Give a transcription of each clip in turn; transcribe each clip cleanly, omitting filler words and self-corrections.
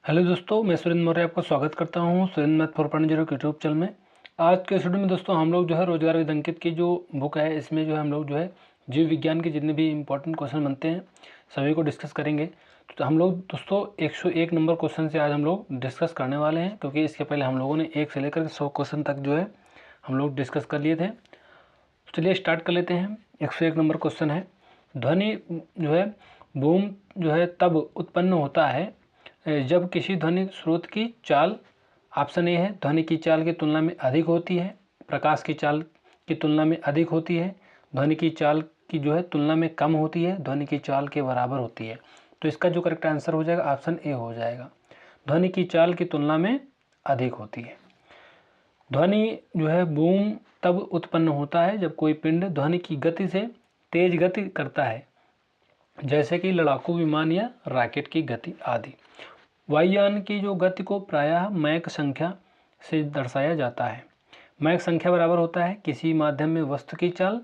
Hello दोस्तों, मैं सुरेंद्र मौर्य आपका स्वागत करता हूं सुरेंद्र मैथ 4.0 के यूट्यूब चैनल में। आज के स्टूडियो में दोस्तों हम लोग रोजगार विद अंकित की जो बुक है, इसमें हम लोग जीव विज्ञान के जितने भी इंपॉर्टेंट क्वेश्चन बनते हैं सभी को डिस्कस करेंगे। तो हम लोग दोस्तों 101 नंबर क्वेश्चन से आज हम लोग डिस्कस करने वाले हैं, क्योंकि इसके पहले हम लोगों ने 1 से लेकर 100 क्वेश्चन तक हम लोग डिस्कस कर लिए थे। तो चलिए स्टार्ट कर लेते हैं। 101 नंबर क्वेश्चन है, ध्वनि बूम तब उत्पन्न होता है जब किसी ध्वनि स्रोत की चाल, ऑप्शन ए है, ध्वनि की चाल की तुलना में अधिक होती है, प्रकाश की चाल की तुलना में अधिक होती है, ध्वनि की चाल की तुलना में कम होती है, ध्वनि की चाल के बराबर होती है। तो इसका जो करेक्ट आंसर हो जाएगा ऑप्शन ए हो जाएगा, ध्वनि की चाल की तुलना में अधिक होती है। ध्वनि बूम तब उत्पन्न होता है जब कोई पिंड ध्वनि की गति से तेज गति करता है, जैसे कि लड़ाकू विमान या रॉकेट की गति आदि। वायुयान की जो गति को प्रायः मैक संख्या से दर्शाया जाता है। मैक संख्या बराबर होता है किसी माध्यम में वस्तु की चाल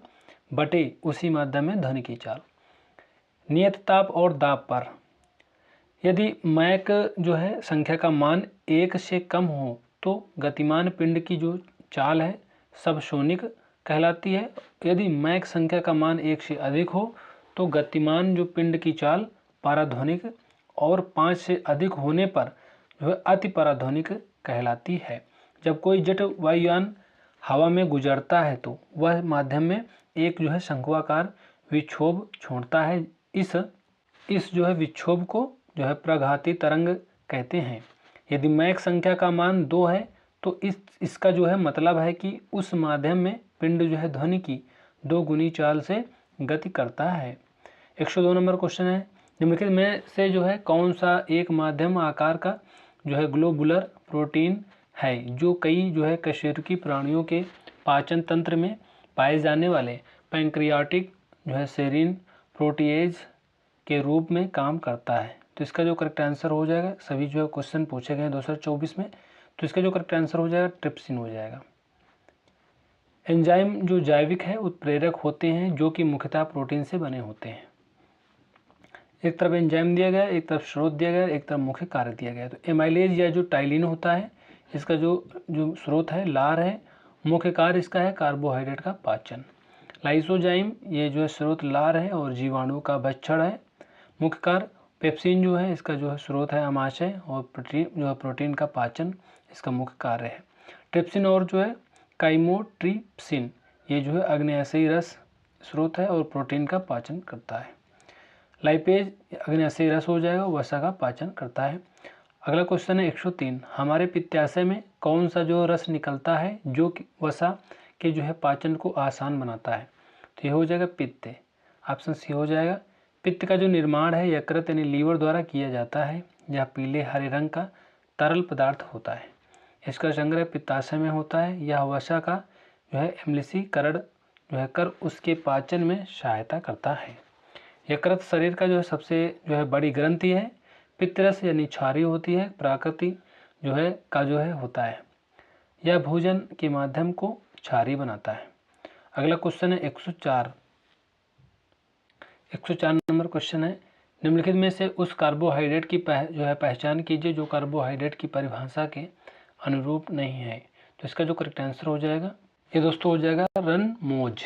बटे उसी माध्यम में ध्वनि की चाल। नियत ताप और दाब पर यदि मैक संख्या का मान 1 से कम हो तो गतिमान पिंड की जो चाल है सबसोनिक कहलाती है। यदि मैक संख्या का मान 1 से अधिक हो तो गतिमान जो पिंड की चाल पाराध्वनिक और 5 से अधिक होने पर अति पाराध्वनिक कहलाती है। जब कोई जेट वायुयान हवा में गुजरता है तो वह माध्यम में एक शंक्वाकार विक्षोभ छोड़ता है। इस विक्षोभ को प्रघाती तरंग कहते हैं। यदि मैक संख्या का मान 2 है तो इसका मतलब है कि उस माध्यम में पिंड ध्वनि की 2 गुनी चाल से गति करता है। 102 नंबर क्वेश्चन है, निम्नलिखित में से कौन सा एक माध्यम आकार का ग्लोबुलर प्रोटीन है जो कई कशेरुकी प्राणियों के पाचन तंत्र में पाए जाने वाले पैंक्रियाटिक सेरीन प्रोटीएज के रूप में काम करता है। तो इसका जो करेक्ट आंसर हो जाएगा, सभी क्वेश्चन पूछे गए 2024 में, तो इसका जो करेक्ट आंसर हो जाएगा ट्रिप्सिन हो जाएगा। एंजाइम जो जैविक है उत्प्रेरक होते हैं जो कि मुख्यतः प्रोटीन से बने होते हैं। एक तरफ एंजाइम दिया गया, एक तरफ स्रोत दिया गया, एक तरफ मुख्य कार्य दिया गया। तो एमाइलेज या जो टाइलिन होता है इसका जो स्रोत है लार है, मुख्य कार्य इसका है कार्बोहाइड्रेट का पाचन। लाइसोजाइम ये स्रोत लार है और जीवाणु का भक्षण है। मुख्य कार्य पेप्सिन इसका स्रोत है अमाशय और प्रोटीन का पाचन इसका मुख्य कार्य है। ट्रिप्सिन और काइमोट्रिप्सिन ये अग्न्याशयी रस स्रोत है और प्रोटीन का पाचन करता है। लाइपेज अग्न्याशयी रस हो जाएगा, वसा का पाचन करता है। अगला क्वेश्चन है 103, हमारे पित्ताशय में कौन सा रस निकलता है जो कि वसा के पाचन को आसान बनाता है। तो ये हो जाएगा पित्त, ऑप्शन सी हो जाएगा। पित्त का जो निर्माण है यकृत यानी लीवर द्वारा किया जाता है। यह पीले हरे रंग का तरल पदार्थ होता है। इसका संग्रह पित्ताशय में होता है। यह वसा का एम्लीसीकरण कर उसके पाचन में सहायता करता है। यकृत शरीर का सबसे बड़ी ग्रंथि है। पित्तरस यानी क्षारी होती है, प्राकृति का होता है। यह भोजन के माध्यम को क्षारी बनाता है। अगला क्वेश्चन है 104 नंबर क्वेश्चन है, निम्नलिखित में से उस कार्बोहाइड्रेट की पहचान कीजिए जो कार्बोहाइड्रेट की परिभाषा के अनुरूप नहीं है। तो इसका जो करेक्ट आंसर हो जाएगा ये दोस्तों हो जाएगा रनमोज,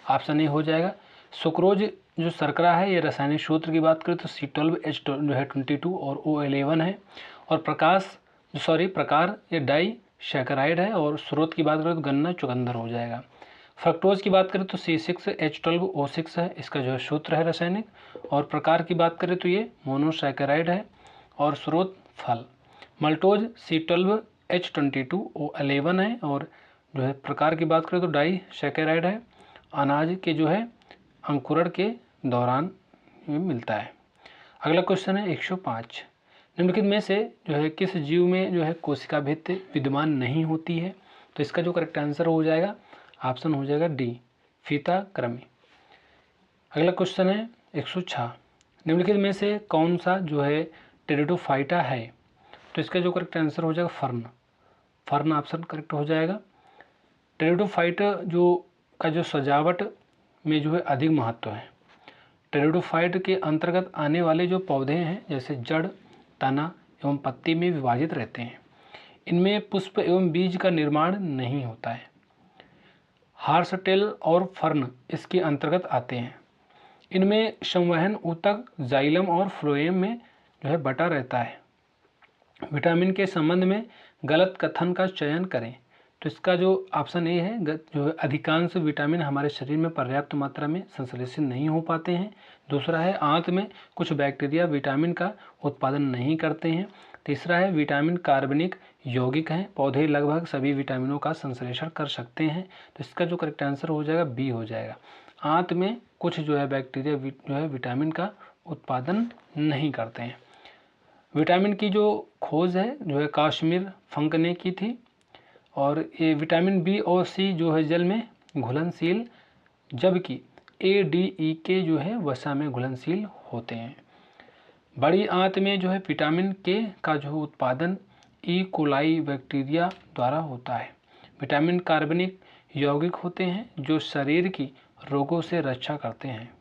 ऑप्शन ए हो जाएगा। सुक्रोज जो शर्करा है ये रासायनिक सूत्र की बात करें तो C12H22 और O11 है। और प्रकार ये डाई सैकराइड है। और स्रोत की बात करें तो गन्ना चुकंदर हो जाएगा। फ्रक्टोज की बात करें तो C6H12O6 है, इसका सूत्र है रासायनिक। और प्रकार की बात करें तो ये मोनोसैकेराइड है और स्रोत फल। मल्टोज C12H22O11 है और प्रकार की बात करें तो डाई सैकेराइड है, अनाज के अंकुरण के दौरान मिलता है। अगला क्वेश्चन है 105, निम्नलिखित में से किस जीव में कोशिका भित्ति विद्यमान नहीं होती है। तो इसका जो करेक्ट आंसर हो जाएगा ऑप्शन हो जाएगा डी, फीता कृमि। अगला क्वेश्चन है 106, निम्नलिखित में से कौन सा टेरिडोफाइटा है। तो इसका जो करेक्ट आंसर हो जाएगा फर्न ऑप्शन करेक्ट हो जाएगा। टेरिडोफाइट का सजावट में अधिक महत्व है। टेरिडोफाइट के अंतर्गत आने वाले जो पौधे हैं जैसे जड़, तना, एवं पत्ती में विभाजित रहते हैं। इनमें पुष्प एवं बीज का निर्माण नहीं होता है। हार्सटेल और फर्न इसके अंतर्गत आते हैं। इनमें संवहन ऊतक जाइलम और फ्लोएम में जो है बटा रहता है। विटामिन के संबंध में गलत कथन का चयन करें। तो इसका जो ऑप्शन ए है, जो है अधिकांश विटामिन हमारे शरीर में पर्याप्त मात्रा में संश्लेषित नहीं हो पाते हैं। दूसरा है आंत में कुछ बैक्टीरिया विटामिन का उत्पादन नहीं करते हैं। तीसरा है विटामिन कार्बनिक यौगिक हैं, पौधे लगभग सभी विटामिनों का संश्लेषण कर सकते हैं। तो इसका जो करेक्ट आंसर हो जाएगा बी हो जाएगा। आंत में कुछ जो है बैक्टीरिया जो है विटामिन का उत्पादन नहीं करते हैं। विटामिन की जो खोज है जो है काश्मीर फंक ने की थी। और ये विटामिन बी और सी जो है जल में घुलनशील, जबकि ए डी ई के जो है वसा में घुलनशील होते हैं। बड़ी आंत में जो है विटामिन के का जो उत्पादन ई कोलाई बैक्टीरिया द्वारा होता है। विटामिन कार्बनिक यौगिक होते हैं जो शरीर की रोगों से रक्षा करते हैं।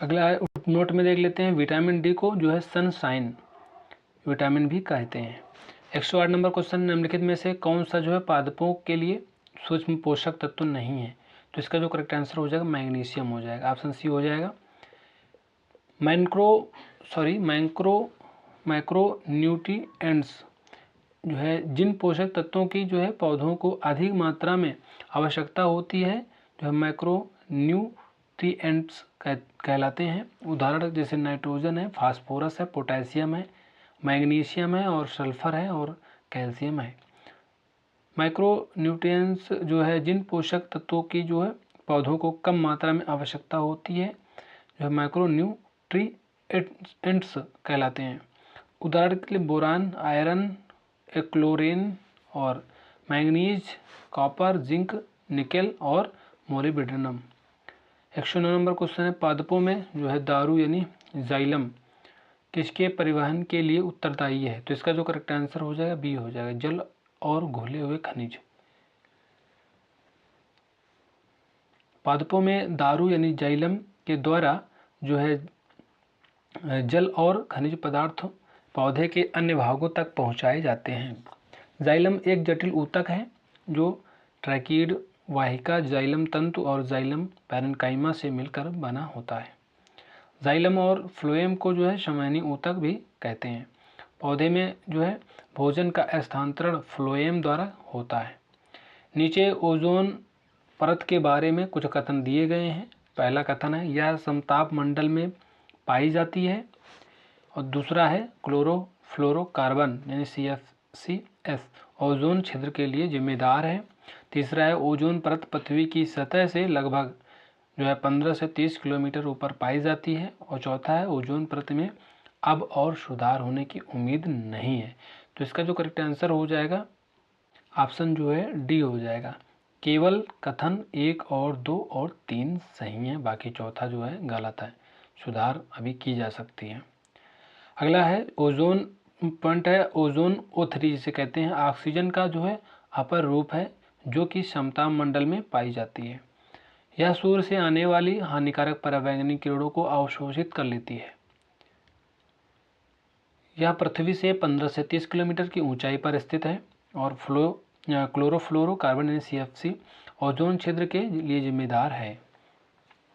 अगला नोट में देख लेते हैं, विटामिन डी को जो है सनशाइन विटामिन भी कहते हैं। 108 नंबर क्वेश्चन, निम्नलिखित में से कौन सा जो है पादपों के लिए सूक्ष्म पोषक तत्व नहीं है? तो इसका जो करेक्ट आंसर हो जाएगा मैग्नीशियम हो जाएगा, ऑप्शन सी हो जाएगा। मैक्रो न्यूट्रिएंट्स जो है जिन पोषक तत्वों की जो है पौधों को अधिक मात्रा में आवश्यकता होती है जो है मैक्रो न्यूट्रिएंट्स कहलाते हैं। उदाहरण जैसे नाइट्रोजन है, फास्फोरस है, पोटेशियम है, मैग्नीशियम है और सल्फर है और कैल्शियम है। माइक्रो न्यूट्रिएंट्स जो है जिन पोषक तत्वों की जो है पौधों को कम मात्रा में आवश्यकता होती है जो है माइक्रो न्यूट्रिएंट्स कहलाते हैं। उदाहरण के लिए बोरान, आयरन, क्लोरीन और मैंगनीज, कॉपर, जिंक, निकेल और मोलिब्डेनम। 109 नंबर क्वेश्चन है, पादपों में जो है दारू यानी जाइलम किसके परिवहन के लिए उत्तरदायी है? तो इसका जो करेक्ट आंसर हो जाएगा बी हो जाएगा, जल और घुले हुए खनिज। पादपों में दारू यानी जाइलम के द्वारा जो है जल और खनिज पदार्थ पौधे के अन्य भागों तक पहुंचाए जाते हैं। जाइलम एक जटिल ऊतक है जो ट्रैकीड वाहिका, जाइलम तंतु और जाइलम पैरेन्काइमा से मिलकर बना होता है। जाइलम और फ्लोएम को जो है संवहनी ऊतक भी कहते हैं। पौधे में जो है भोजन का स्थानांतरण फ्लोएम द्वारा होता है। नीचे ओजोन परत के बारे में कुछ कथन दिए गए हैं। पहला कथन है यह समताप मंडल में पाई जाती है, और दूसरा है क्लोरोफ्लोरोकार्बन यानी CFCs ओजोन छिद्र के लिए जिम्मेदार है। तीसरा है ओजोन परत पृथ्वी की सतह से लगभग जो है 15 से 30 किलोमीटर ऊपर पाई जाती है। और चौथा है ओजोन परत में अब और सुधार होने की उम्मीद नहीं है। तो इसका जो करेक्ट आंसर हो जाएगा ऑप्शन जो है डी हो जाएगा। केवल कथन 1 और 2 और 3 सही है, बाकी चौथा जो है गलत है, सुधार अभी की जा सकती है। अगला है ओजोन पॉइंट है ओजोन O3 जिसे कहते हैं। ऑक्सीजन का जो है अपर रूप है जो कि समताप मंडल में पाई जाती है। यह सूर्य से आने वाली हानिकारक पराबैंगनी किरणों को अवशोषित कर लेती है। यह पृथ्वी से 15 से 30 किलोमीटर की ऊंचाई पर स्थित है। और क्लोरोफ्लोरोकार्बन यानी CFC ओजोन छिद्र के लिए जिम्मेदार है।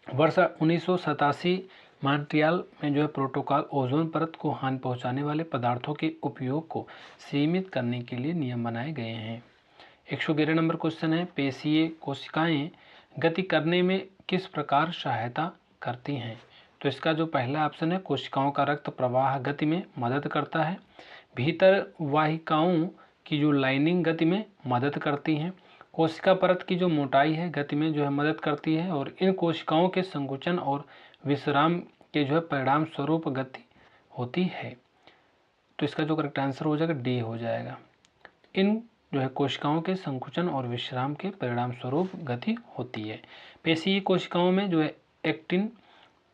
वर्ष 1987 मॉन्ट्रियल में जो है प्रोटोकॉल ओजोन परत को हानि पहुंचाने वाले पदार्थों के उपयोग को सीमित करने के लिए नियम बनाए गए हैं। 111 नंबर क्वेश्चन है, पेशीय कोशिकाएं गति करने में किस प्रकार सहायता करती हैं? तो इसका जो पहला ऑप्शन है कोशिकाओं का रक्त प्रवाह गति में मदद करता है। भीतर वाहिकाओं की जो लाइनिंग गति में मदद करती हैं। कोशिका परत की जो मोटाई है गति में जो है मदद करती है। और इन कोशिकाओं के संकुचन और विश्राम के जो है परिणाम स्वरूप गति होती है। तो इसका जो करेक्ट आंसर हो जाएगा डी हो जाएगा। इन जो है कोशिकाओं के संकुचन और विश्राम के परिणाम स्वरूप गति होती है। पेशीय कोशिकाओं में जो है एक्टिन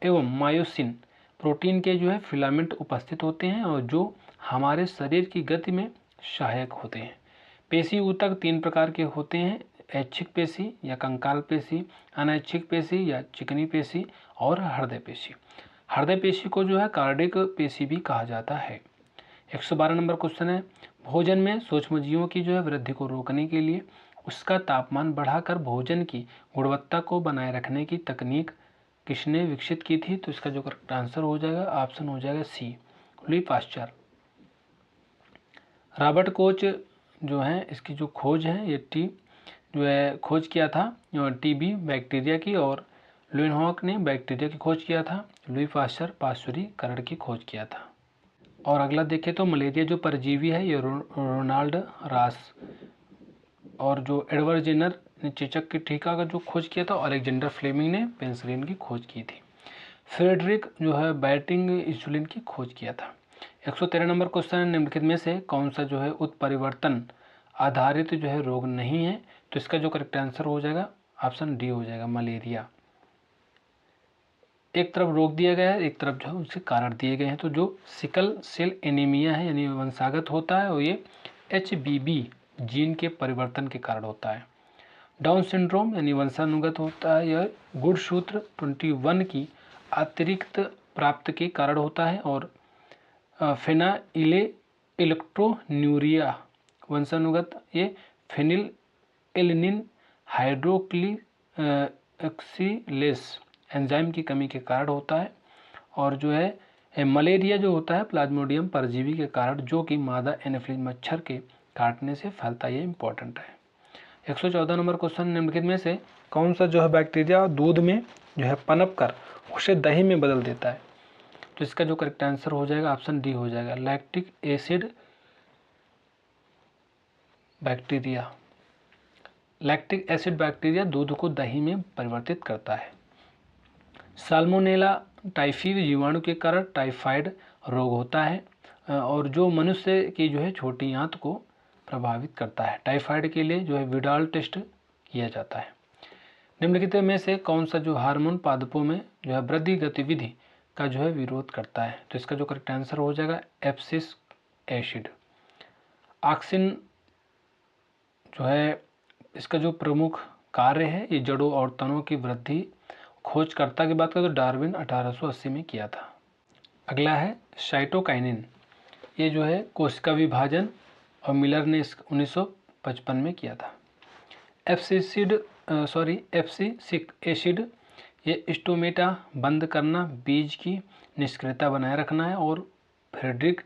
एवं मायोसिन प्रोटीन के जो है फिलामेंट उपस्थित होते हैं और जो हमारे शरीर की गति में सहायक होते हैं। पेशी ऊतक 3 प्रकार के होते हैं, ऐच्छिक पेशी या कंकाल पेशी, अनैच्छिक पेशी या चिकनी पेशी और हृदय पेशी। हृदय पेशी को जो है कार्डिक पेशी भी कहा जाता है। 112 नंबर क्वेश्चन है, भोजन में सूक्ष्मजीवों की जो है वृद्धि को रोकने के लिए उसका तापमान बढ़ाकर भोजन की गुणवत्ता को बनाए रखने की तकनीक किसने विकसित की थी? तो इसका जो करेक्ट आंसर हो जाएगा ऑप्शन हो जाएगा सी, लुई पाश्चर। रॉबर्ट कोच जो है इसकी जो खोज है, ये जो है खोज किया था टीबी बैक्टीरिया की, और लुइनहॉक ने बैक्टीरिया की खोज किया था, लुई पाश्चर पाश्चुरीकरण की खोज किया था। और अगला देखें तो मलेरिया जो परजीवी है ये रोनाल्ड रास और जो एडवर्ड जेनर ने चेचक के टीका का जो खोज किया था, और अलेक्जेंडर फ्लेमिंग ने पेनिसिलिन की खोज की थी। फ्रेडरिक जो है बैटिंग इंसुलिन की खोज किया था। 113 नंबर क्वेश्चन है, निम्नलिखित में से कौन सा जो है उत्परिवर्तन आधारित जो है रोग नहीं है? तो इसका जो करेक्ट आंसर हो जाएगा ऑप्शन डी हो जाएगा, मलेरिया। एक तरफ रोग दिया गया है, एक तरफ जो है उसके कारण दिए गए हैं। तो जो सिकल सेल एनीमिया है यानी वंशागत होता है, और ये HBB जीन के परिवर्तन के कारण होता है। डाउन सिंड्रोम यानी वंशानुगत होता है, यह गुणसूत्र 21 की अतिरिक्त प्राप्त के कारण होता है। और फेनाइले इलेक्ट्रोन्यूरिया वंशानुगत, ये फेनिल एलिनिन हाइड्रोक्सीलेस एंजाइम की कमी के कारण होता है। और जो है मलेरिया जो होता है प्लाज्मोडियम परजीवी के कारण, जो कि मादा एनोफिलीज मच्छर के काटने से फैलता है, ये इंपॉर्टेंट है। 114 नंबर क्वेश्चन, निम्नलिखित में से कौन सा जो है बैक्टीरिया दूध में जो है पनप कर उसे दही में बदल देता है? तो इसका जो करेक्ट आंसर हो जाएगा ऑप्शन डी हो जाएगा, lactic acid bacteria. Lactic acid bacteria दूध को दही में परिवर्तित करता है। साल्मोनेला टाइफी जीवाणु के कारण टाइफाइड रोग होता है, और जो मनुष्य की जो है छोटी आंत को प्रभावित करता है। टाइफाइड के लिए जो है विडाल टेस्ट किया जाता है। निम्नलिखित में से कौन सा जो हार्मोन पादपों में जो है वृद्धि गतिविधि का जो है विरोध करता है? तो इसका जो करेक्ट आंसर हो जाएगा एब्सिस एसिड। ऑक्सिन जो है इसका जो प्रमुख कार्य है, ये जड़ों और तनों की वृद्धि खोजकर्ता की बात करें तो डार्विन 1880 में किया था। अगला है साइटोकाइनिन, ये जो है कोशिका विभाजन, और मिलर ने 1955 में किया था। एब्सिसिक एसिड, ये स्टोमेटा बंद करना, बीज की निष्क्रियता बनाए रखना है, और फ्रेडरिक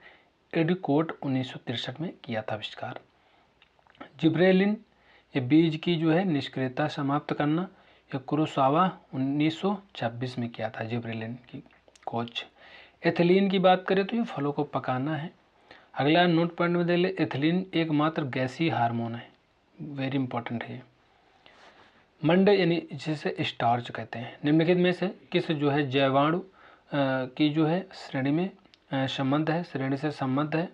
एडिकोट 1963 में किया था आविष्कार। जिब्रेलिन, ये बीज की जो है निष्क्रियता समाप्त करना, ये कुरोसावा 1926 में किया था जिब्रेलिन की खोज। एथिलीन की बात करें तो ये फलों को पकाना है। अगला नोट पॉइंट में देख ले, एथिलीन एकमात्र गैसीय हार्मोन है, वेरी इंपॉर्टेंट है। मंड यानी जिसे स्टार्च कहते हैं, निम्नलिखित में से किस जो है जैवाणु की जो है श्रेणी में संबंध है, श्रेणी से संबंध है?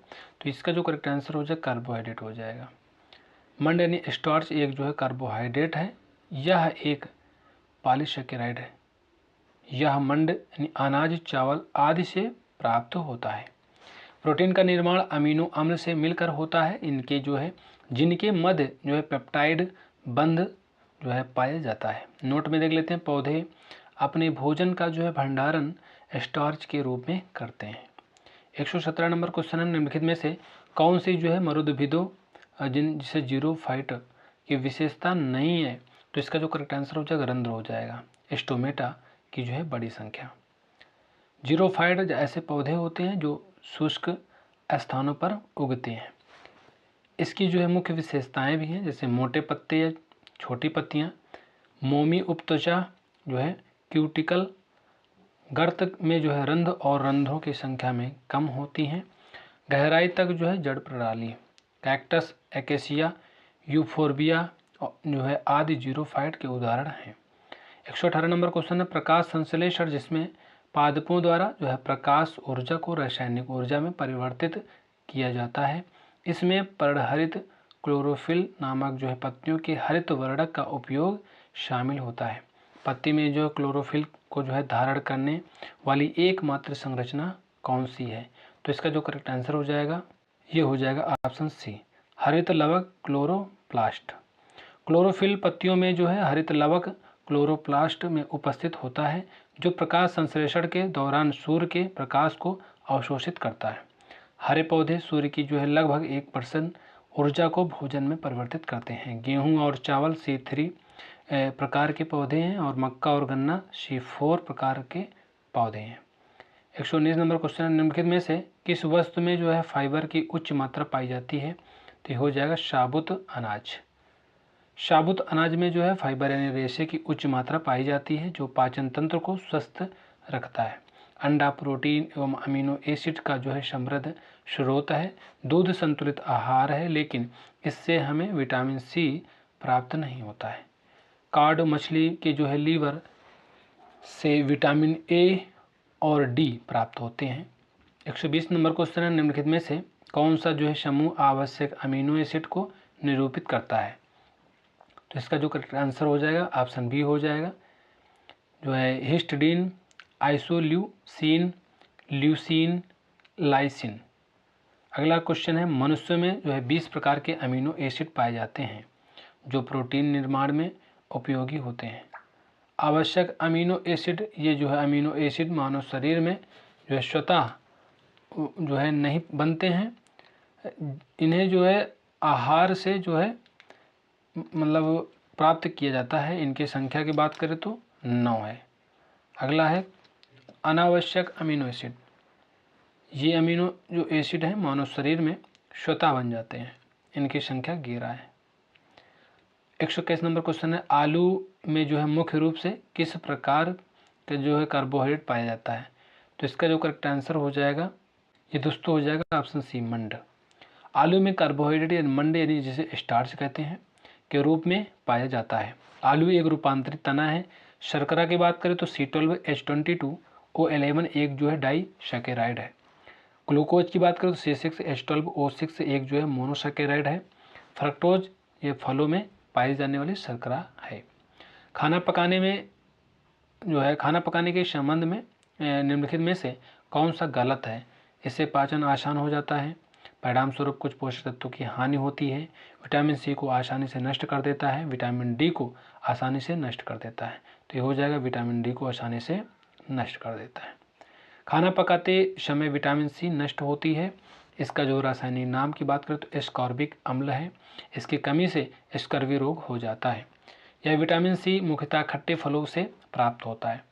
तो इसका जो करेक्ट आंसर हो जाएगा कार्बोहाइड्रेट हो जाएगा। मंड यानी स्टार्च एक जो है कार्बोहाइड्रेट है, यह एक पॉलीसेकेराइड है। यह मंड यानी अनाज, चावल आदि से प्राप्त होता है। प्रोटीन का निर्माण अमीनो अम्ल से मिलकर होता है, इनके जो है जिनके मध्य जो है पेप्टाइड बंध जो है पाया जाता है। नोट में देख लेते हैं, पौधे अपने भोजन का जो है भंडारण स्टार्च के रूप में करते हैं। 117 नंबर क्वेश्चन है, निम्नलिखित में से कौन सी जो है मरुदभिदों जिसे जीरोफाइट की विशेषता नहीं है? तो इसका जो करेक्ट आंसर हो जाएगा रंध्र हो जाएगा, स्टोमेटा की जो है बड़ी संख्या। जीरोफाइट ऐसे पौधे होते हैं जो शुष्क स्थानों पर उगते हैं। इसकी जो है मुख्य विशेषताएं भी हैं, जैसे मोटे पत्ते या छोटी पत्तियां, मोमी उपत्वचा जो है क्यूटिकल, गर्त में जो है रंध्र और रंध्रों की संख्या में कम होती हैं, गहराई तक जो है जड़ प्रणाली। कैक्टस, एकेसिया, यूफोर्बिया जो है आदि जीरोफाइट के उदाहरण हैं। 118 नंबर क्वेश्चन है, प्रकाश संश्लेषण जिसमें पादपों द्वारा जो है प्रकाश ऊर्जा को रासायनिक ऊर्जा में परिवर्तित किया जाता है। इसमें पर्णहरित क्लोरोफिल नामक जो है पत्तियों के हरित वर्णक का उपयोग शामिल होता है। पत्ती में जो क्लोरोफिल को जो है धारण करने वाली एकमात्र संरचना कौन सी है? तो इसका जो करेक्ट आंसर हो जाएगा ये हो जाएगा ऑप्शन सी, हरित लवक क्लोरोप्लास्ट। क्लोरोफिल पत्तियों में जो है हरित लवक क्लोरोप्लास्ट में उपस्थित होता है, जो प्रकाश संश्लेषण के दौरान सूर्य के प्रकाश को अवशोषित करता है। हरे पौधे सूर्य की जो है लगभग 1% ऊर्जा को भोजन में परिवर्तित करते हैं। गेहूं और चावल C3 प्रकार के पौधे हैं और मक्का और गन्ना C4 प्रकार के पौधे हैं। 119 नंबर क्वेश्चन है, निम्नलिखित में से किस वस्तु में जो है फाइबर की उच्च मात्रा पाई जाती है? तो हो जाएगा साबुत अनाज। साबुत अनाज में जो है फाइबर यानी रेशे की उच्च मात्रा पाई जाती है जो पाचन तंत्र को स्वस्थ रखता है। अंडा प्रोटीन एवं अमीनो एसिड का जो है समृद्ध स्रोत है। दूध संतुलित आहार है लेकिन इससे हमें विटामिन सी प्राप्त नहीं होता है। कार्ड मछली के जो है लीवर से विटामिन ए और डी प्राप्त होते हैं। 120 नंबर क्वेश्चन है, निम्नलिखित में से कौन सा जो है समूह आवश्यक अमीनो एसिड को निरूपित करता है? तो इसका जो करेक्ट आंसर हो जाएगा ऑप्शन बी हो जाएगा, जो है हिस्टिडीन, आइसोल्यूसिन, ल्यूसीन, लाइसिन। अगला क्वेश्चन है, मनुष्य में जो है 20 प्रकार के अमीनो एसिड पाए जाते हैं जो प्रोटीन निर्माण में उपयोगी होते हैं। आवश्यक अमीनो एसिड, ये जो है अमीनो एसिड मानव शरीर में जो है स्वतः जो है नहीं बनते हैं, इन्हें जो है आहार से जो है मतलब प्राप्त किया जाता है। इनकी संख्या की बात करें तो 9 है। अगला है अनावश्यक अमीनो एसिड, ये अमीनो जो एसिड है मानव शरीर में स्वतः बन जाते हैं, इनकी संख्या 11 है। 121 नंबर क्वेश्चन है, आलू में जो है मुख्य रूप से किस प्रकार के जो है कार्बोहाइड्रेट पाया जाता है? तो इसका जो करेक्ट आंसर हो जाएगा ये दोस्तों हो जाएगा ऑप्शन सी, मंड। आलू में कार्बोहाइड्रेट या मंड यानी जिसे स्टार्च कहते हैं के रूप में पाया जाता है। आलू एक रूपांतरित तना है। शर्करा की बात करें तो C12H22O11 एक जो है डाइसैकेराइड है। ग्लूकोज की बात करें तो C6H12O6 एक जो है मोनोसैकेराइड है। फ्रक्टोज ये फलों में पाई जाने वाली शर्करा है। खाना पकाने में जो है खाना पकाने के संबंध में निम्नलिखित में से कौन सा गलत है? इससे पाचन आसान हो जाता है, परिणाम स्वरूप कुछ पोषक तत्वों की हानि होती है, विटामिन सी को आसानी से नष्ट कर देता है, विटामिन डी को आसानी से नष्ट कर देता है। तो ये हो जाएगा विटामिन डी को आसानी से नष्ट कर देता है। खाना पकाते समय विटामिन सी नष्ट होती है। इसका जो रासायनिक नाम की बात करें तो एस्कॉर्बिक अम्ल है। इसकी कमी से स्कर्वी रोग हो जाता है। यह विटामिन सी मुख्यतः खट्टे फलों से प्राप्त होता है।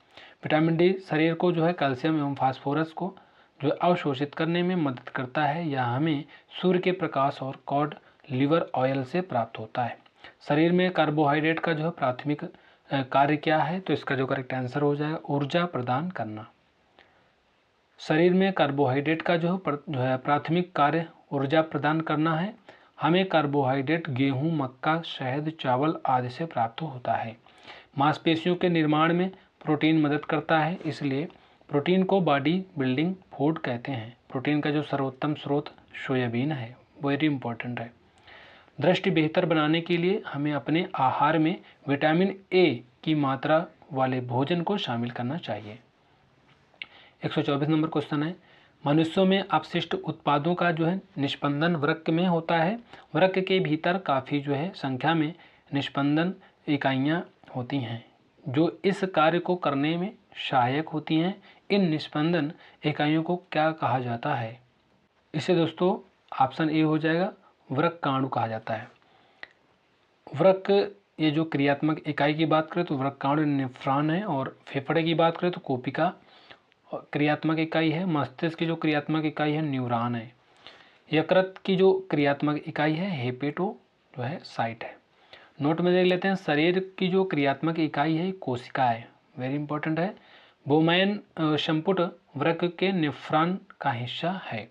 विटामिन डी शरीर को जो है कैल्शियम एवं फास्फोरस को जो अवशोषित करने में मदद करता है। यह हमें सूर्य के प्रकाश और कॉड लिवर ऑयल से प्राप्त होता है। शरीर में कार्बोहाइड्रेट का जो है प्राथमिक कार्य क्या है? तो इसका जो करेक्ट आंसर हो जाएगा ऊर्जा प्रदान करना। शरीर में कार्बोहाइड्रेट का जो है प्राथमिक कार्य ऊर्जा प्रदान करना है। हमें कार्बोहाइड्रेट गेहूं, मक्का, शहद, चावल आदि से प्राप्त होता है। मांसपेशियों के निर्माण में प्रोटीन मदद करता है, इसलिए प्रोटीन को बॉडी बिल्डिंग फूड कहते हैं। प्रोटीन का जो सर्वोत्तम स्रोत सोयाबीन है, वेरी इंपॉर्टेंट है। दृष्टि बेहतर बनाने के लिए हमें अपने आहार में विटामिन ए की मात्रा वाले भोजन को शामिल करना चाहिए। 124 नंबर क्वेश्चन है, मनुष्यों में अपशिष्ट उत्पादों का जो है निष्पंदन वृक्क में होता है। वृक्क के भीतर काफ़ी जो है संख्या में निष्पंदन इकाइयाँ होती हैं जो इस कार्य को करने में सहायक होती हैं। इन निष्पंदन इकाइयों को क्या कहा जाता है? इसे दोस्तों ऑप्शन ए हो जाएगा, वृक्काणु कहा जाता है। वृक्क ये जो क्रियात्मक इकाई की बात करें तो वृक्काणु नेफ्रॉन है, और फेफड़े की बात करें तो कोशिका क्रियात्मक इकाई है। मस्तिष्क की जो क्रियात्मक इकाई है न्यूरॉन है। यकृत की जो क्रियात्मक इकाई है हेपेटो जो है साइट है। नोट में देख लेते हैं, शरीर की जो क्रियात्मक इकाई है कोशिका है, वेरी इंपॉर्टेंट है। बोमैन संपुट वृक्क के नेफ्रॉन का हिस्सा है।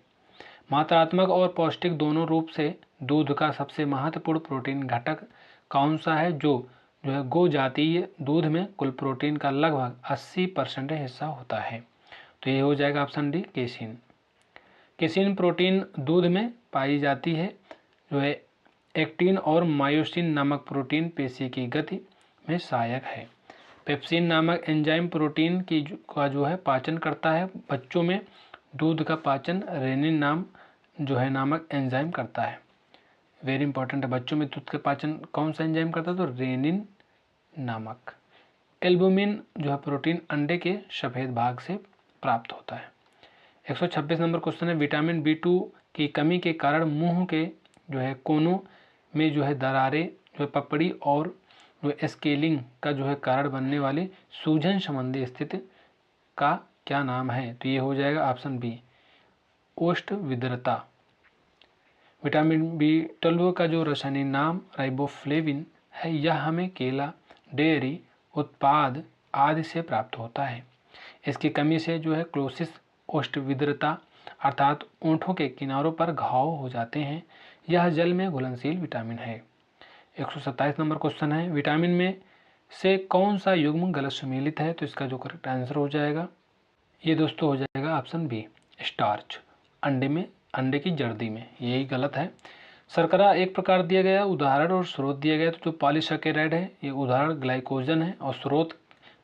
मात्रात्मक और पौष्टिक दोनों रूप से दूध का सबसे महत्वपूर्ण प्रोटीन घटक कौन सा है? जो है गो जातीय दूध में कुल प्रोटीन का लगभग 80% हिस्सा होता है। तो ये हो जाएगा option D, casein. Casein protein दूध में पाई जाती है, जो है एक्टिन और मायोसिन नामक प्रोटीन पेशी की गति में सहायक है। पेप्सिन नामक एंजाइम प्रोटीन का जो है पाचन करता है। बच्चों में दूध का पाचन रेनिन नामक एंजाइम करता है, वेरी इंपॉर्टेंट है। बच्चों में दूध का पाचन कौन सा एंजाइम करता है? तो रेनिन नामक। एल्बुमिन जो है प्रोटीन अंडे के सफ़ेद भाग से प्राप्त होता है। 126 नंबर क्वेश्चन है, विटामिन B2 की कमी के कारण मुंह के जो है कोनों में जो है दरारें, जो है पपड़ी और जो स्केलिंग का जो है कारण बनने वाली सूजन संबंधी स्थिति का क्या नाम है? तो ये हो जाएगा ऑप्शन बी, ओष्ठ विद्रता। विटामिन B12 का जो रासायनिक नाम राइबोफ्लेविन है, यह हमें केला, डेयरी उत्पाद आदि से प्राप्त होता है। इसकी कमी से जो है क्लोसिस ओष्ठ विद्रता अर्थात ओंठों के किनारों पर घाव हो जाते हैं। यह जल में घुलनशील विटामिन है। 127 नंबर क्वेश्चन है, विटामिन में से कौन सा युग्म गलत सम्मिलित है? तो इसका जो करेक्ट आंसर हो जाएगा ये दोस्तों हो जाएगा ऑप्शन बी, स्टार्च। अंडे में, अंडे की जर्दी में, यही गलत है। शर्करा एक प्रकार दिया गया, उदाहरण और स्रोत दिया गया। तो जो पॉलीसैकेराइड है ये उदाहरण ग्लाइकोजन है और स्रोत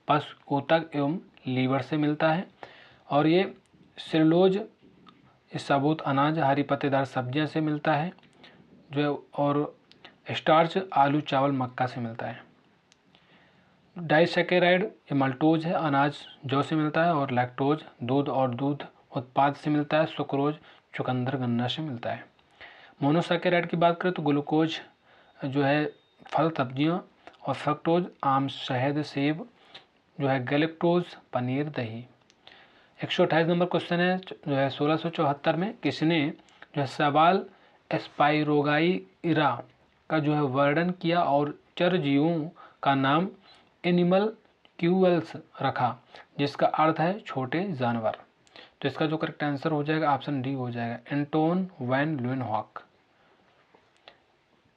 पशु ऊतक एवं लीवर से मिलता है। और ये सेलुलोज साबुत अनाज, हरी पत्तेदार सब्जियां से मिलता है जो, और स्टार्च आलू, चावल, मक्का से मिलता है। डाइसैकेराइड ये मल्टोज है, अनाज जौ से मिलता है। और लैक्टोज दूध और दूध उत्पाद से मिलता है। सुक्रोज चुकंदर, गन्ना से मिलता है। मोनोसैकेराइड की बात करें तो ग्लूकोज जो है फल सब्जियों, और फ्रक्टोज आम, शहद, सेब, जो है गैलेक्टोज पनीर, दही। 128 नंबर क्वेश्चन है जो है 1674 में किसने जो है सवाल स्पाइरोगाइरा का जो है वर्णन किया और चरजीवों का नाम एनिमलक्यूल्स रखा, जिसका अर्थ है छोटे जानवर? तो इसका जो करेक्ट आंसर हो जाएगा ऑप्शन डी हो जाएगा, Anton van Leeuwenhoek.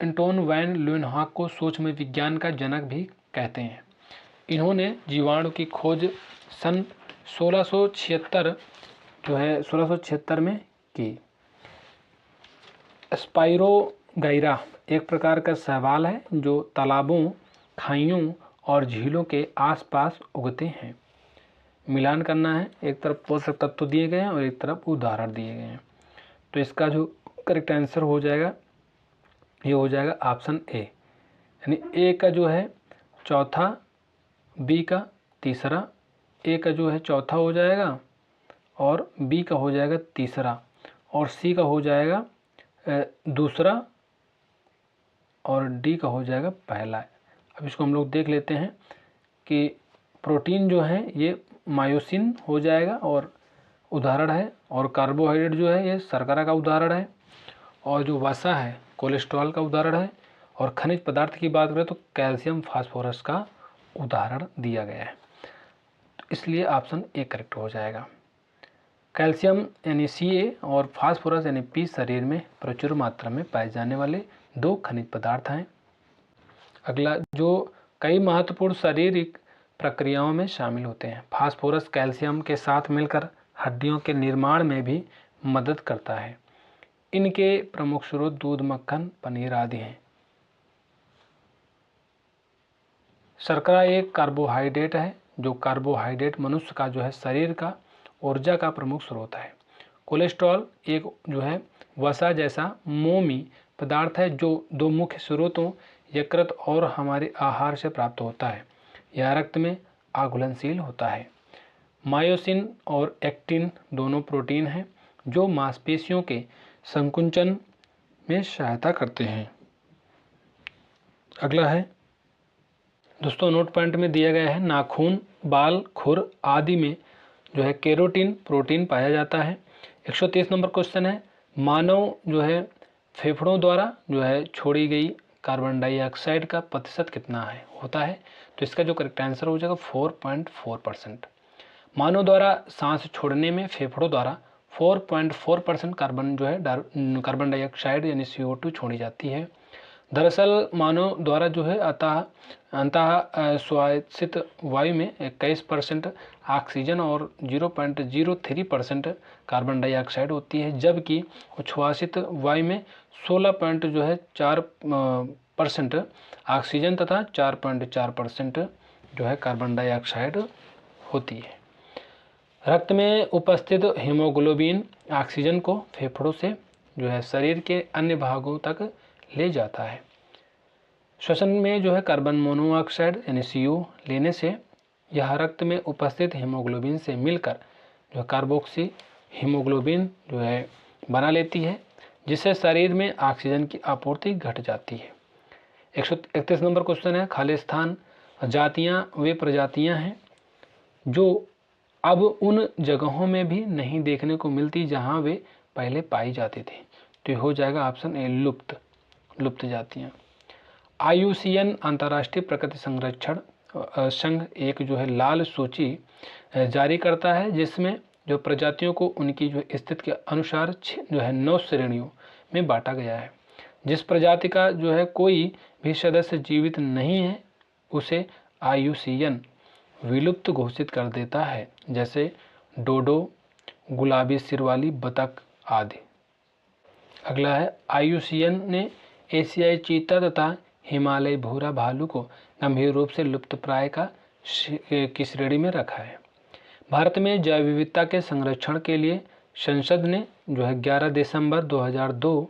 Anton van Leeuwenhoek को सूक्ष्म विज्ञान का जनक भी कहते हैं। इन्होंने जीवाणु की खोज सन 1676 जो है 1676 में की। स्पाइरोगाइरा एक प्रकार का शैवाल है जो तालाबों, खाइयों और झीलों के आसपास उगते हैं। मिलान करना है, एक तरफ पोषक तत्व दिए गए हैं और एक तरफ उदाहरण दिए गए हैं। तो इसका जो करेक्ट आंसर हो जाएगा ये हो जाएगा ऑप्शन ए, यानी ए का जो है चौथा, बी का तीसरा, ए का जो है चौथा हो जाएगा और बी का हो जाएगा तीसरा और सी का हो जाएगा दूसरा और डी का हो जाएगा पहला। अब इसको हम लोग देख लेते हैं कि प्रोटीन जो है ये मायोसिन हो जाएगा और उदाहरण है, और कार्बोहाइड्रेट जो है ये शर्करा का उदाहरण है, और जो वसा है कोलेस्ट्रॉल का उदाहरण है, और खनिज पदार्थ की बात करें तो कैल्शियम, फास्फोरस का उदाहरण दिया गया है। तो इसलिए ऑप्शन ए करेक्ट हो जाएगा। कैल्शियम यानी Ca और फास्फोरस यानी P शरीर में प्रचुर मात्रा में पाए जाने वाले दो खनिज पदार्थ हैं। अगला, जो कई महत्वपूर्ण शारीरिक प्रक्रियाओं में शामिल होते हैं। फास्फोरस कैल्शियम के साथ मिलकर हड्डियों के निर्माण में भी मदद करता है। इनके प्रमुख स्रोत दूध, मक्खन, पनीर आदि हैं। शर्करा एक कार्बोहाइड्रेट है, जो कार्बोहाइड्रेट मनुष्य का जो है शरीर का ऊर्जा का प्रमुख स्रोत है। कोलेस्ट्रॉल एक जो है वसा जैसा मोमी पदार्थ है जो दो मुख्य स्रोतों यकृत और हमारे आहार से प्राप्त होता है। यह रक्त में अघुलनशील होता है। मायोसिन और एक्टिन दोनों प्रोटीन हैं जो मांसपेशियों के संकुचन में सहायता करते हैं। अगला है दोस्तों, नोट पॉइंट में दिया गया है नाखून, बाल, खुर आदि में जो है केरोटीन प्रोटीन पाया जाता है। 130 नंबर क्वेश्चन है, मानव जो है फेफड़ों द्वारा जो है छोड़ी गई कार्बन डाइऑक्साइड का प्रतिशत कितना है होता है? तो इसका जो करेक्ट आंसर हो जाएगा 4.4%। मानव द्वारा सांस छोड़ने में फेफड़ों द्वारा 4.4% कार्बन जो है कार्बन डाइऑक्साइड यानी CO2 छोड़ी जाती है। दरअसल मानव द्वारा जो है अंतः श्वासित वायु में 21% ऑक्सीजन और 0.03% कार्बन डाइऑक्साइड होती है, जबकि उच्छ्वासित वायु में 16.4% ऑक्सीजन तथा 4.4% जो है कार्बन डाइऑक्साइड होती है। रक्त में उपस्थित हीमोग्लोबिन ऑक्सीजन को फेफड़ों से जो है शरीर के अन्य भागों तक ले जाता है। श्वसन में जो है कार्बन मोनोऑक्साइड यानी CO लेने से यह रक्त में उपस्थित हीमोग्लोबिन से मिलकर जो कार्बोक्सी हीमोग्लोबिन जो है बना लेती है, जिससे शरीर में ऑक्सीजन की आपूर्ति घट जाती है। 131 नंबर क्वेश्चन है, खालिस्तान जातियां वे प्रजातियां हैं जो अब उन जगहों में भी नहीं देखने को मिलती जहां वे पहले पाई जाती थी। तो ये हो जाएगा ऑप्शन ए, लुप्त जातियां। IUCN अंतर्राष्ट्रीय प्रकृति संरक्षण संघ एक जो है लाल सूची जारी करता है, जिसमें जो प्रजातियों को उनकी जो स्थिति के अनुसार जो है 9 श्रेणियों में बांटा गया है। जिस प्रजाति का जो है कोई भी सदस्य जीवित नहीं है उसे IUCN विलुप्त घोषित कर देता है, जैसे डोडो, गुलाबी सिर वाली बतख आदि। अगला है, IUCN ने एशियाई चीता तथा हिमालय भूरा भालू को गंभीर रूप से लुप्तप्राय की श्रेणी में रखा है। भारत में जैव विविधता के संरक्षण के लिए संसद ने जो है 11 दिसंबर 2002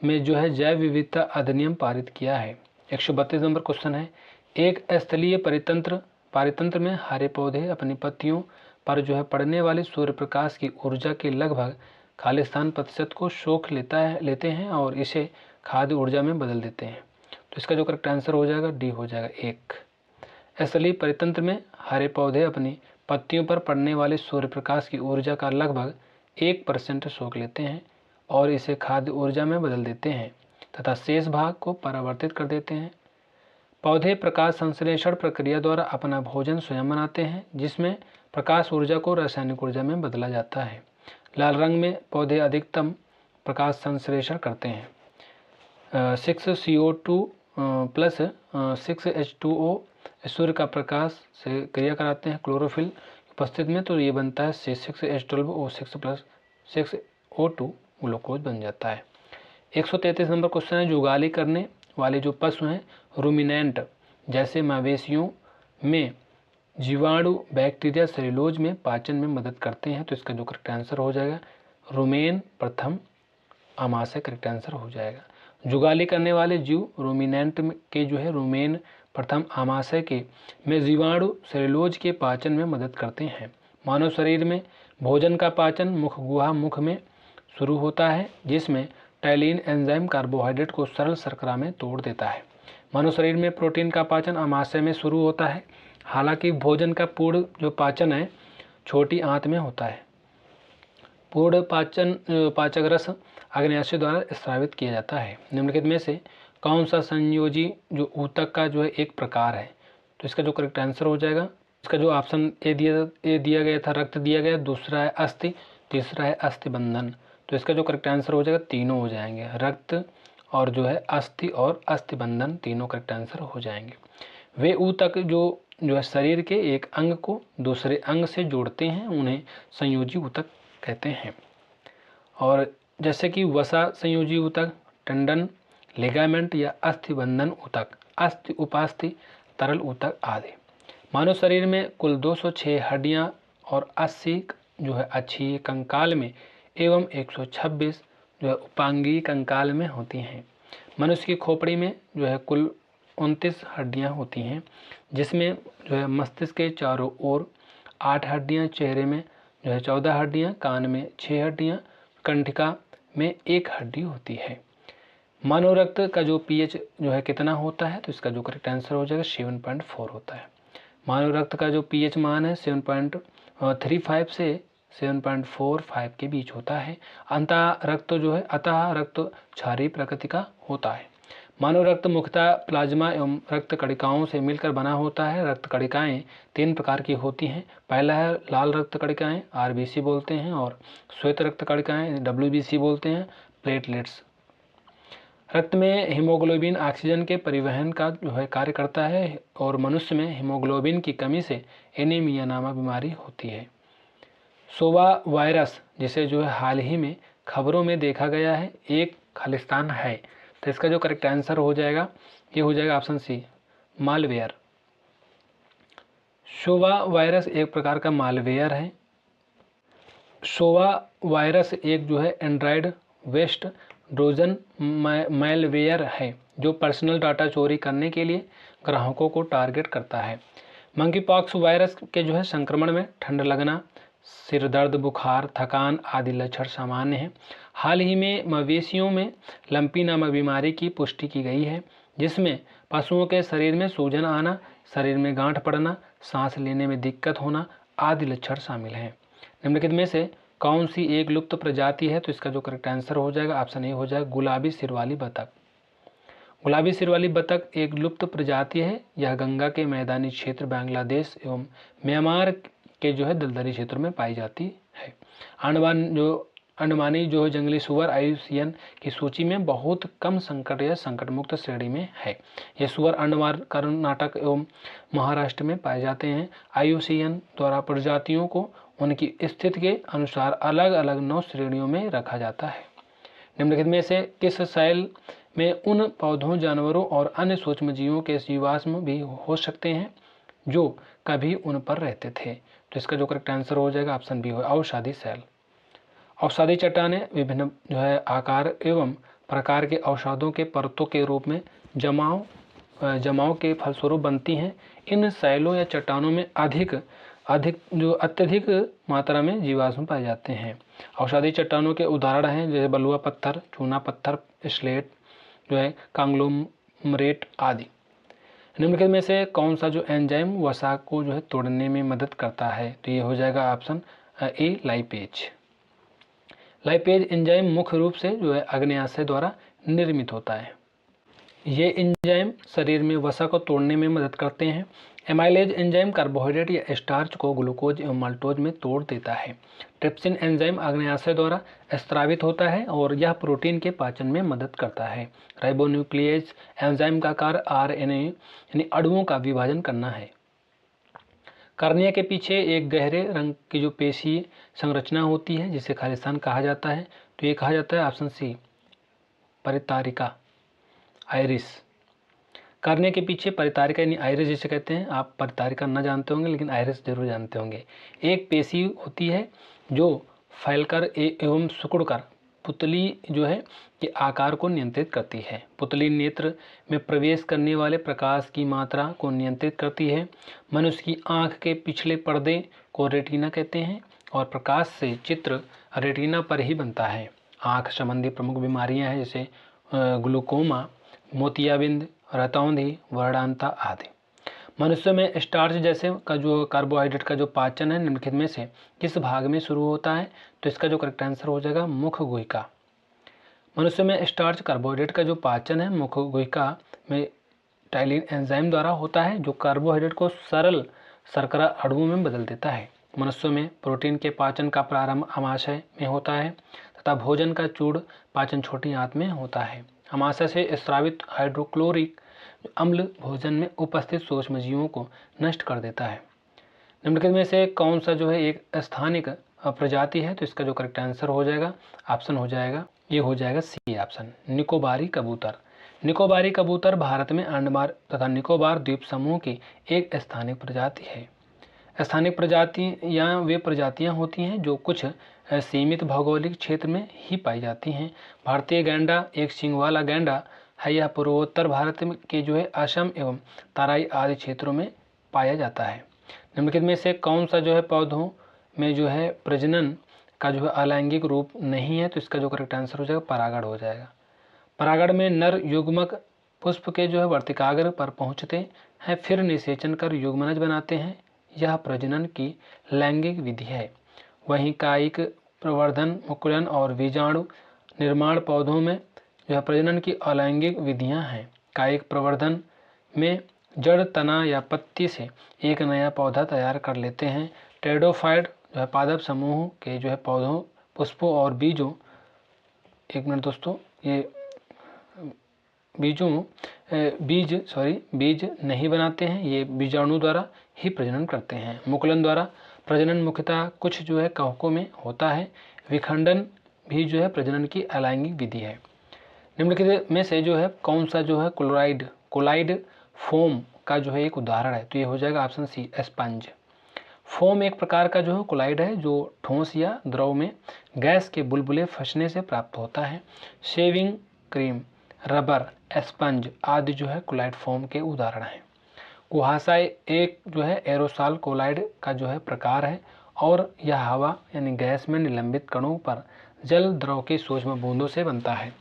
में जो है जैव विविधता अधिनियम पारित किया है। 132 नंबर क्वेश्चन है, एक स्थलीय पारितंत्र में हरे पौधे अपनी पत्तियों पर जो है पड़ने वाले सूर्य प्रकाश की ऊर्जा के लगभग खालिस्तान प्रतिशत को सोख लेते हैं और इसे खाद्य ऊर्जा में बदल देते हैं। तो इसका जो करेक्ट आंसर हो जाएगा डी हो जाएगा 1। स्थलीय परितंत्र में हरे पौधे अपनी पत्तियों पर पड़ने वाले सूर्य प्रकाश की ऊर्जा का लगभग 1% सोख लेते हैं और इसे खाद्य ऊर्जा में बदल देते हैं तथा शेष भाग को परावर्तित कर देते हैं। पौधे प्रकाश संश्लेषण प्रक्रिया द्वारा अपना भोजन स्वयं बनाते हैं, जिसमें प्रकाश ऊर्जा को रासायनिक ऊर्जा में बदला जाता है। लाल रंग में पौधे अधिकतम प्रकाश संश्लेषण करते हैं। 6CO2 प्लस 6H2O सूर्य का प्रकाश से क्रिया कराते हैं क्लोरोफिल उपस्थित में, तो ये बनता है C6H12O6 प्लस 6O2 ग्लूकोज बन जाता है। 133 नंबर क्वेश्चन है, जुगाली करने वाले जो पशु हैं रूमिनेंट जैसे मवेशियों में जीवाणु बैक्टीरिया सेलुलोज में पाचन में मदद करते हैं। तो इसका जो करेक्ट आंसर हो जाएगा रुमेन प्रथम आमाशय करेक्ट आंसर हो जाएगा। जुगाली करने वाले जीव रूमिनेंट के जो है रुमेन प्रथम आमाशय के में जीवाणु सेलुलोज के पाचन में मदद करते हैं। मानव शरीर में भोजन का पाचन मुख गुहा मुख में शुरू होता है, जिसमें टैलिन एंजाइम कार्बोहाइड्रेट को सरल शर्करा में तोड़ देता है। मानव शरीर में प्रोटीन का पाचन आमाशय में शुरू होता है। हालांकि भोजन का पूर्ण जो पाचन है छोटी आंत में होता है। पूर्ण पाचक रस अग्न्याशय द्वारा स्रावित किया जाता है। निम्नलिखित में से कौन सा संयोजी जो ऊतक का जो है एक प्रकार है? तो इसका जो करेक्ट आंसर हो जाएगा, इसका जो ऑप्शन ए दिया गया था रक्त दिया गया, दूसरा है अस्थि, तीसरा है अस्थिबंधन। तो इसका जो करेक्ट आंसर हो जाएगा तीनों हो जाएंगे, रक्त और जो है अस्थि और अस्थिबंधन तीनों करेक्ट आंसर हो जाएंगे। वे ऊतक जो है शरीर के एक अंग को दूसरे अंग से जोड़ते हैं, उन्हें संयोजी ऊतक कहते हैं। और जैसे कि वसा संयोजी ऊतक, टंडन, लिगामेंट या अस्थिबंधन ऊतक, अस्थि उपास्थि तरल ऊतक आदि। मानव शरीर में कुल 206 हड्डियां और 80 जो है अक्षीय कंकाल में एवं 126 जो है उपांगीय कंकाल में होती हैं। मनुष्य की खोपड़ी में जो है कुल 29 हड्डियां होती हैं, जिसमें जो है मस्तिष्क के चारों ओर 8 हड्डियां, चेहरे में जो है 14 हड्डियां, कान में 6 हड्डियां, कंठिका में 1 हड्डी होती है। मानव रक्त का जो pH जो है कितना होता है? तो इसका जो करेक्ट आंसर हो जाएगा 7.4 होता है। मानव रक्त का जो pH मान है 7.35 से 7.45 के बीच होता है। अतः रक्त क्षारीय प्रकृति का होता है। मानव रक्त मुख्यतः प्लाज्मा एवं रक्त कणिकाओं से मिलकर बना होता है। रक्त कणिकाएं 3 प्रकार की होती हैं। पहला है लाल रक्त कणिकाएं, RBC बोलते हैं, और श्वेत रक्त कणिकाएं WBC बोलते हैं, प्लेटलेट्स। रक्त में हीमोग्लोबिन ऑक्सीजन के परिवहन का जो है कार्य करता है और मनुष्य में हीमोग्लोबिन की कमी से एनीमिया नामक बीमारी होती है। सोवा वायरस जिसे जो है हाल ही में खबरों में देखा गया है एक खालिस्तान है। तो इसका जो करेक्ट आंसर हो जाएगा ये हो जाएगा ऑप्शन सी, मालवेयर। सोवा वायरस एक प्रकार का मालवेयर है। सोवा वायरस एक जो है एंड्रॉयड वेस्ट ट्रोजन मैलवेयर है जो पर्सनल डाटा चोरी करने के लिए ग्राहकों को टारगेट करता है। मंकी पॉक्स वायरस के जो है संक्रमण में ठंड लगना, सिर दर्द, बुखार, थकान आदि लक्षण सामान्य हैं। हाल ही में मवेशियों में लंपी नामक बीमारी की पुष्टि की गई है, जिसमें पशुओं के शरीर में सूजन आना, शरीर में गांठ पड़ना, सांस लेने में दिक्कत होना आदि लक्षण शामिल हैं। निम्नलिखित में से कौन सी एक लुप्त प्रजाति है? तो इसका जो करेक्ट आंसर हो जाएगा ऑप्शन ए हो जाएगा गुलाबी सिर वाली बतख। गुलाबी सिर वाली बतख एक लुप्त प्रजाति है। यह गंगा के मैदानी क्षेत्र, बांग्लादेश एवं म्यांमार के जो है दलदली क्षेत्र में पाई जाती है। अंडमानी जो जंगली सुअर IUCN की सूची में बहुत कम संकट या संकट मुक्त श्रेणी में है। ये सुअर अंडमान, कर्नाटक एवं महाराष्ट्र में पाए जाते हैं। IUCN द्वारा प्रजातियों को उनकी स्थिति के अनुसार अलग अलग 9 श्रेणियों में रखा जाता है। निम्नलिखित में से किस शैल में उन पौधों, जानवरों और अन्य सूक्ष्मजीवों के जीवाश्म भी हो सकते हैं जो कभी उन पर रहते थे? तो इसका जो करेक्ट आंसर हो जाएगा ऑप्शन बी हो औषधि शैल। औषधि चट्टानें विभिन्न जो है आकार एवं प्रकार के औषधों के परतों के रूप में जमाव के फलस्वरूप बनती हैं। इन शैलों या चट्टानों में अत्यधिक मात्रा में जीवाश्म पाए जाते हैं। औषधि चट्टानों के उदाहरण हैं जैसे बलुआ पत्थर, चूना पत्थर, स्लेट जो है, कांग्लोमरेट आदि। निम्नलिखित में से कौन सा जो एंजाइम वसा को जो है तोड़ने में मदद करता है? तो ये हो जाएगा option A lipase. Lipase enzyme मुख्य रूप से जो है अग्न्याशय द्वारा निर्मित होता है। ये एंजाइम शरीर में वसा को तोड़ने में मदद करते हैं। एमाइलेज एंजाइम कार्बोहाइड्रेट या स्टार्च को ग्लूकोज एवं माल्टोज में तोड़ देता है। ट्रिप्सिन एंजाइम अग्न्याशय द्वारा स्रावित होता है और यह प्रोटीन के पाचन में मदद करता है। राइबोन्यूक्लियेज एंजाइम का कार्य RNA यानी अणुओं का विभाजन करना है। कार्निया के पीछे एक गहरे रंग की जो पेशीय संरचना होती है जिसे खालिस्तान कहा जाता है, तो ये कहा जाता है ऑप्शन सी परितारिका, आइरिस। कार्निया के पीछे परितारिका यानी आइरिस जिसे कहते हैं, आप परितारिका न जानते होंगे लेकिन आइरिस जरूर जानते होंगे। एक पेशी होती है जो फैलकर एवं सिकुड़कर पुतली जो है के आकार को नियंत्रित करती है। पुतली नेत्र में प्रवेश करने वाले प्रकाश की मात्रा को नियंत्रित करती है। मनुष्य की आंख के पिछले पर्दे को रेटिना कहते हैं और प्रकाश से चित्र रेटिना पर ही बनता है। आंख संबंधी प्रमुख बीमारियां हैं जैसे ग्लूकोमा, मोतियाबिंद, रतौंधी, वर्णांता आदि। मनुष्य में स्टार्च जैसे का जो कार्बोहाइड्रेट का जो पाचन है निम्नलिखित में से किस भाग में शुरू होता है? तो इसका जो करेक्ट आंसर हो जाएगा मुख गुहिका। मनुष्य में स्टार्च कार्बोहाइड्रेट का जो पाचन है मुख गुहिका में टाइलिन एंजाइम द्वारा होता है जो कार्बोहाइड्रेट को सरल शर्करा अणुओं में बदल देता है। मनुष्यों में प्रोटीन के पाचन का प्रारंभ अमाशय में होता है तथा भोजन का चूर्ण पाचन छोटी आंत में होता है। अमाशय से स्रावित हाइड्रोक्लोरिक अम्ल भोजन में उपस्थित सूक्ष्मजीवों को नष्ट कर देता है। निम्नलिखित में से कौन सा जो है एक स्थानिक प्रजाति है? तो इसका जो करेक्ट आंसर हो जाएगा ऑप्शन हो जाएगा ये हो जाएगा सी ऑप्शन, निकोबारी कबूतर। निकोबारी कबूतर भारत में अंडमान तथा निकोबार द्वीप समूह की एक स्थानिक प्रजाति है। स्थानिक प्रजातियाँ वे प्रजातियाँ होती हैं जो कुछ सीमित भौगोलिक क्षेत्र में ही पाई जाती हैं। भारतीय गैंडा एक सींग वाला गैंडा है। यह पूर्वोत्तर भारत के जो है असम एवं तराई आदि क्षेत्रों में पाया जाता है। निम्नलिखित में से कौन सा जो है पौधों में जो है प्रजनन का जो है अलैंगिक रूप नहीं है? तो इसका जो करेक्ट आंसर हो जाएगा परागण हो जाएगा। परागण में नर युग्मक पुष्प के जो है वर्तिकाग्र पर पहुँचते हैं फिर निषेचन कर युग्मनज बनाते हैं। यह प्रजनन की लैंगिक विधि है। वहीं कायिक प्रवर्धन, मुकुलन और बीजाणु निर्माण पौधों में जो है प्रजनन की अलैंगिक विधियां हैं। कायिक प्रवर्धन में जड़, तना या पत्ती से एक नया पौधा तैयार कर लेते हैं। टेरिडोफाइट जो है पादप समूह के जो है पौधों, पुष्पों और बीजों, एक मिनट दोस्तों, ये बीज नहीं बनाते हैं, ये बीजाणु द्वारा ही प्रजनन करते हैं। मुकुलन द्वारा प्रजनन मुख्यतः कुछ जो है कवकों में होता है। विखंडन भी जो है प्रजनन की अलैंगिक विधि है। निम्नलिखित में से जो है कौन सा जो है कोलाइड फोम का जो है एक उदाहरण है? तो ये हो जाएगा ऑप्शन सी स्पंज। फोम एक प्रकार का जो है कोलाइड है जो ठोस या द्रव में गैस के बुलबुले फंसने से प्राप्त होता है। शेविंग क्रीम, रबर, स्पंज आदि जो है कोलाइड फोम के उदाहरण हैं। कुहासा एक जो है एरोसॉल कोलाइड का जो है प्रकार है और यह हवा यानी गैस में निलंबित कणों पर जल द्रव के सूक्ष्म बूंदों से बनता है।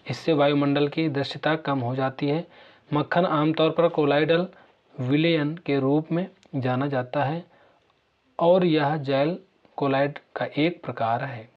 इससे वायुमंडल की दृश्यता कम हो जाती है। मक्खन आमतौर पर कोलाइडल विलयन के रूप में जाना जाता है और यह जेल कोलाइड का एक प्रकार है।